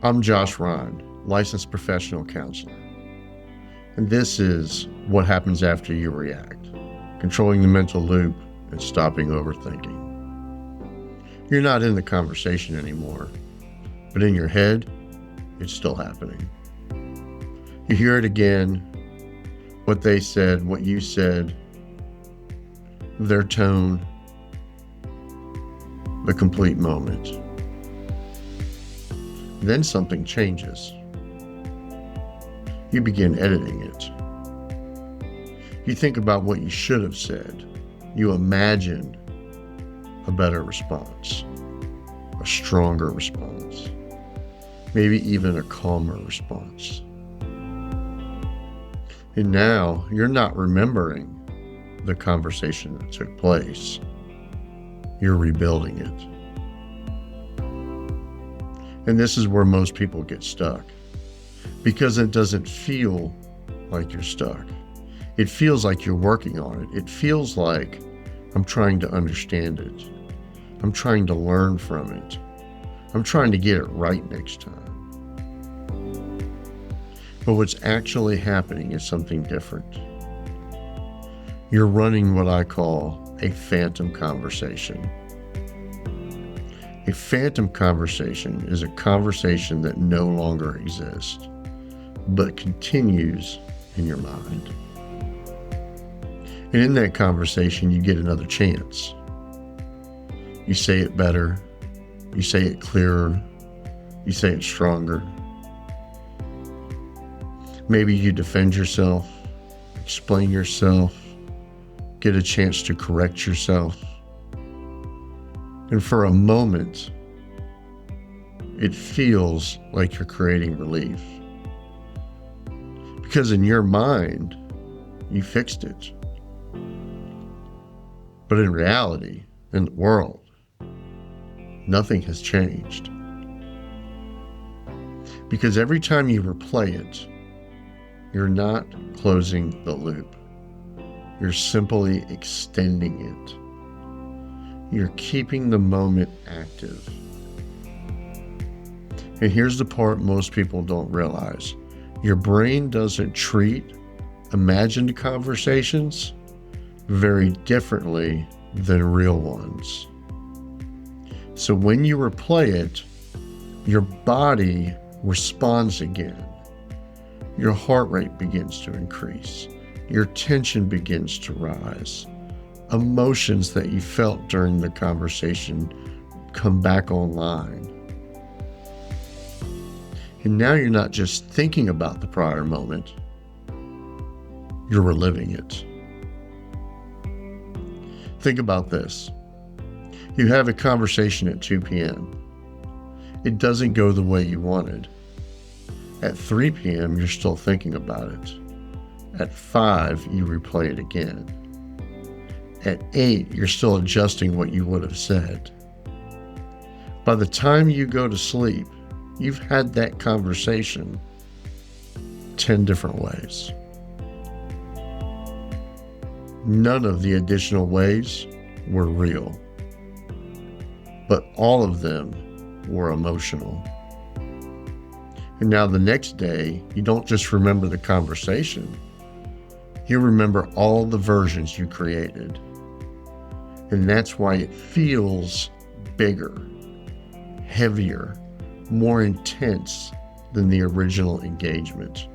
I'm Josh Rine, licensed professional counselor. And this is what happens after you react, controlling the mental loop and stopping overthinking. You're not in the conversation anymore, but in your head, it's still happening. You hear it again, what they said, what you said, their tone, the complete moment. Then something changes. You begin editing it. You think about what you should have said. You imagine a better response, a stronger response, maybe even a calmer response. And now you're not remembering the conversation that took place. You're rebuilding it. And this is where most people get stuck, because it doesn't feel like you're stuck. It feels like you're working on it. It feels like I'm trying to understand it. I'm trying to learn from it. I'm trying to get it right next time. But what's actually happening is something different. You're running what I call a phantom conversation. A phantom conversation is a conversation that no longer exists, but continues in your mind. And in that conversation, you get another chance. You say it better, you say it clearer, you say it stronger. Maybe you defend yourself, explain yourself, get a chance to correct yourself. And for a moment, it feels like you're creating relief. Because in your mind, you fixed it. But in reality, in the world, nothing has changed. Because every time you replay it, you're not closing the loop. You're simply extending it. You're keeping the moment active. And here's the part most people don't realize. Your brain doesn't treat imagined conversations very differently than real ones. So when you replay it, your body responds again. Your heart rate begins to increase. Your tension begins to rise. Emotions that you felt during the conversation come back online. And now you're not just thinking about the prior moment, you're reliving it. Think about this. You have a conversation at 2 p.m. It doesn't go the way you wanted. At 3 p.m., you're still thinking about it. At 5, you replay it again. At 8, you're still adjusting what you would have said. By the time you go to sleep, you've had that conversation 10 different ways. None of the additional ways were real, but all of them were emotional. And now the next day, you don't just remember the conversation, you remember all the versions you created. And that's why it feels bigger, heavier, more intense than the original engagement.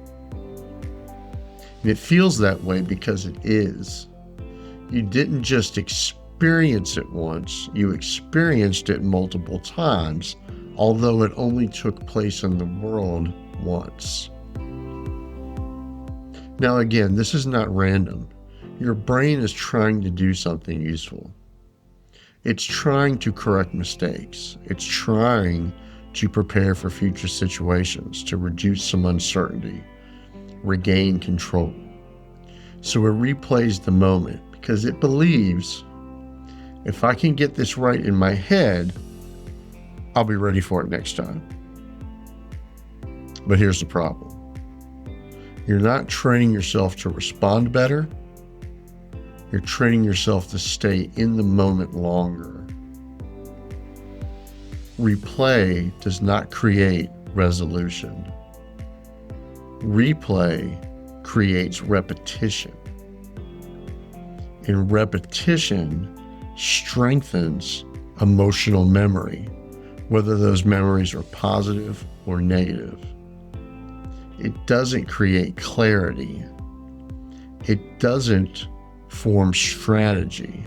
And it feels that way because it is. You didn't just experience it once, you experienced it multiple times, although it only took place in the world once. Now again, this is not random. Your brain is trying to do something useful. It's trying to correct mistakes. It's trying to prepare for future situations, to reduce some uncertainty, regain control. So it replays the moment because it believes, if I can get this right in my head, I'll be ready for it next time. But here's the problem. You're not training yourself to respond better. You're training yourself to stay in the moment longer. Replay does not create resolution. Replay creates repetition. And repetition strengthens emotional memory, whether those memories are positive or negative. It doesn't create clarity. It doesn't form strategy.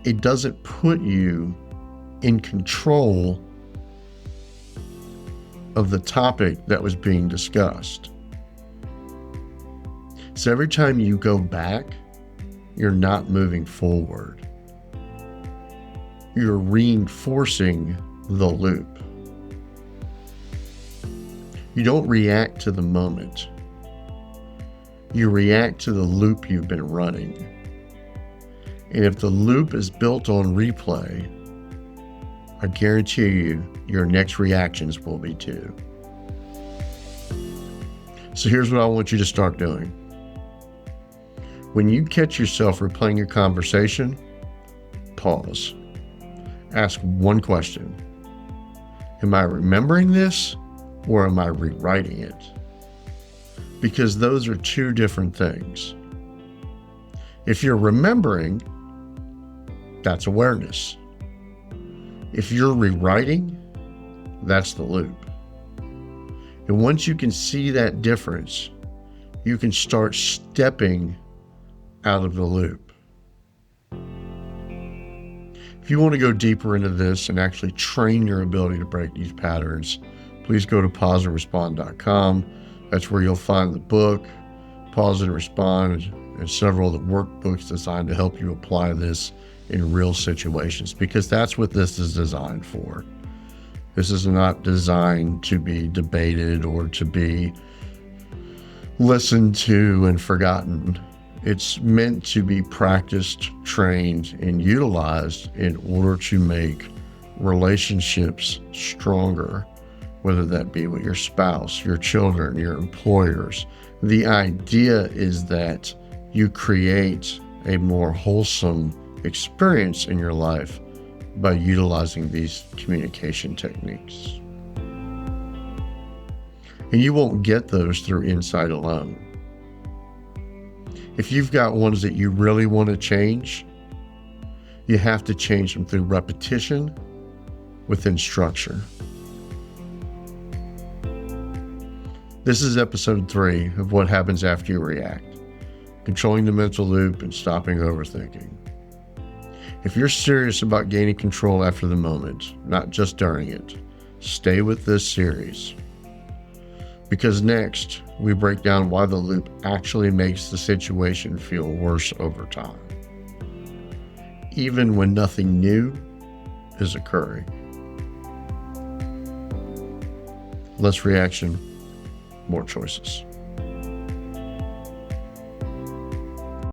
It doesn't put you in control of the topic that was being discussed. So every time you go back, you're not moving forward. You're reinforcing the loop. You don't react to the moment. You react to the loop you've been running. And if the loop is built on replay, I guarantee you your next reactions will be too. So here's what I want you to start doing. When you catch yourself replaying your conversation, pause. Ask one question. Am I remembering this or am I rewriting it? Because those are two different things. If you're remembering, that's awareness. If you're rewriting, that's the loop. And once you can see that difference, you can start stepping out of the loop. If you want to go deeper into this and actually train your ability to break these patterns, please go to pauseandrespond.com. That's where you'll find the book, Pause and Respond, and several of the workbooks designed to help you apply this in real situations, because that's what this is designed for. This is not designed to be debated or to be listened to and forgotten. It's meant to be practiced, trained, and utilized in order to make relationships stronger, whether that be with your spouse, your children, your employers. The idea is that you create a more wholesome experience in your life by utilizing these communication techniques. And you won't get those through insight alone. If you've got ones that you really want to change, you have to change them through repetition within structure. This is episode 3 of What Happens After You React, controlling the mental loop and stopping overthinking. If you're serious about gaining control after the moment, not just during it, stay with this series. Because next, we break down why the loop actually makes the situation feel worse over time, even when nothing new is occurring. Less reaction, more choices.